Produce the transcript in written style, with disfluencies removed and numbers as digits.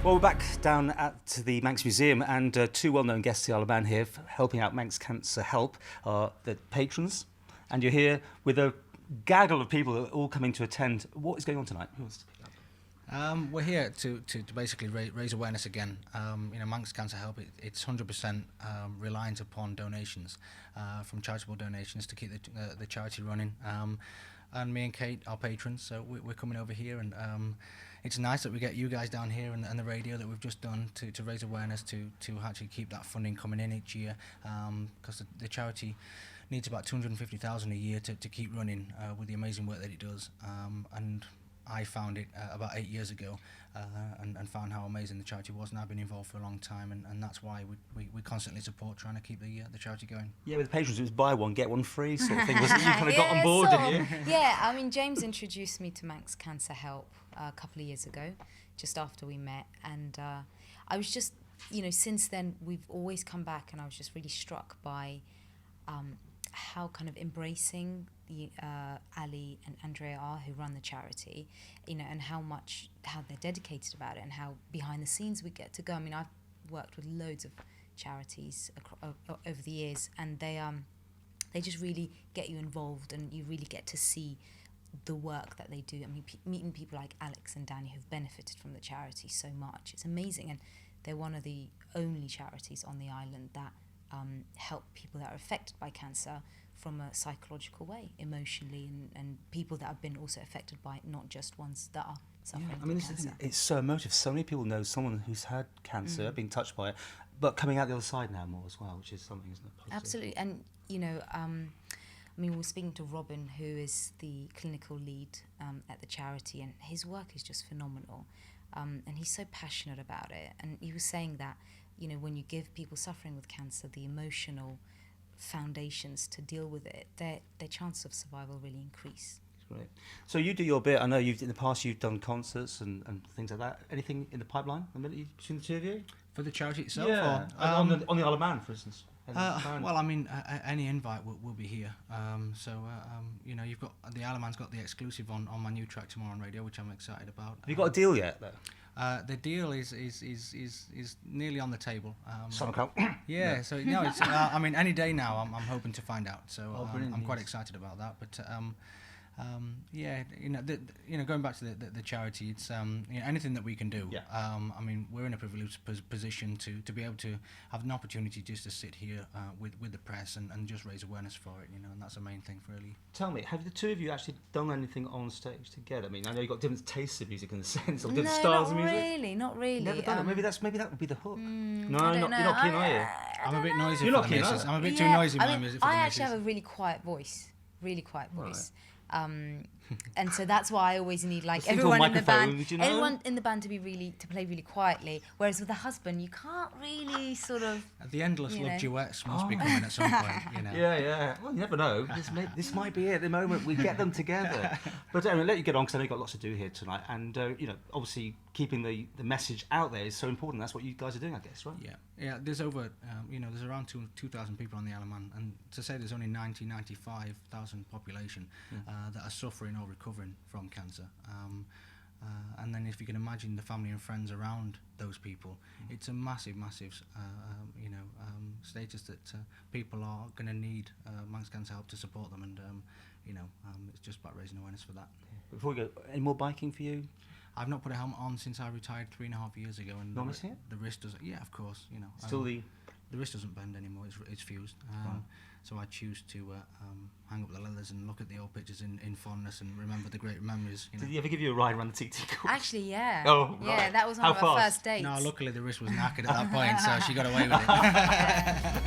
Well, we're back down at the Manx Museum, and two well-known guests, the Isle of Man here, helping out Manx Cancer Help, are the patrons. And you're here with a gaggle of people that are all coming to attend. What is going on tonight? Who wants to pick up? We're here to basically raise awareness again. Manx Cancer Help, it's 100% reliant upon donations, from charitable donations to keep the charity running. And me and Kate are patrons, so we're coming over here, and it's nice that we get you guys down here and the radio that we've just done to raise awareness to actually keep that funding coming in each year, because the charity needs about 250,000 a year to keep running with the amazing work that it does. And I found it about 8 years ago, and found how amazing the charity was, and I've been involved for a long time, and that's why we constantly support trying to keep the charity going. Yeah, with the patrons, it was buy one, get one free sort of thing, wasn't it? You kind of got on board, didn't you? Yeah, I mean, James introduced me to Manx Cancer Help a couple of years ago, just after we met, and I was just, since then, we've always come back, and I was just really struck by how kind of embracing Ali and Andrea are, who run the charity, and how they're dedicated about it, and how behind the scenes we get to go. I mean, I've worked with loads of charities over the years, and they just really get you involved, and you really get to see the work that they do. I mean, meeting people like Alex and Danny who've benefited from the charity so much, it's amazing, and they're one of the only charities on the island that help people that are affected by cancer from a psychological way, emotionally, and people that have been also affected by it, not just ones that are suffering from cancer. It's so emotive. So many people know someone who's had cancer, been touched by it, but coming out the other side now more as well, which is something, isn't it? Positive. Absolutely. And, we were speaking to Robin, who is the clinical lead at the charity, and his work is just phenomenal. And he's so passionate about it. And he was saying that, when you give people suffering with cancer the emotional foundations to deal with it, their chances of survival really increase. Great. So you do your bit. I know in the past you've done concerts and things like that. Anything in the pipeline between the two of you? For the charity itself? Yeah, or, on the Isle of Man, for instance. Well, I mean, any invite will be here. You've got the Isle of Man's got the exclusive on my new track tomorrow on radio, which I'm excited about. Have you got a deal yet, though? The deal is nearly on the table. Yeah. So it's. I mean, any day now, I'm hoping to find out. So I'm quite excited about that. But going back to the charity, it's anything that we can do. Yeah. I mean, we're in a privileged position to be able to have an opportunity just to sit here with the press and just raise awareness for it. And that's the main thing, really. Tell me, have the two of you actually done anything on stage together? I mean, I know you've got different tastes of music in the sense, or different styles of music. Not really. Never done it. Maybe that would be the hook. No, you're not keen, are you? I'm a bit noisy. You're not keen, I'm a bit too noisy for my music. I actually have a really quiet voice. Right. And so that's why I always need everyone in the band, anyone in the band to play really quietly. Whereas with a husband, you can't really sort of. The endless love duets must be coming at some point. Yeah. Well, you never know. This might be it. At the moment we get them together. But I'll let you get on, because I know you've got lots to do here tonight. And obviously keeping the message out there is so important. That's what you guys are doing, I guess, right? Yeah. There's over there's around 2,000 people on the Isle of Man, and to say there's only 95,000 population that are suffering or recovering from cancer, and then if you can imagine the family and friends around those people, it's a massive status that people are going to need Manx Cancer Help to support them, and it's just about raising awareness for that. Before we go, any more biking for you? I've not put a helmet on since I retired 3.5 years ago, and not missing it? The wrist doesn't. Yeah, of course. Still the wrist doesn't bend anymore. It's fused. So I choose to hang up the leathers and look at the old pictures in fondness and remember the great memories. Did he ever give you a ride around the TT course? Actually, yeah. Oh, yeah, that was one of our first dates. No, luckily the wrist was knackered at that point, so she got away with it.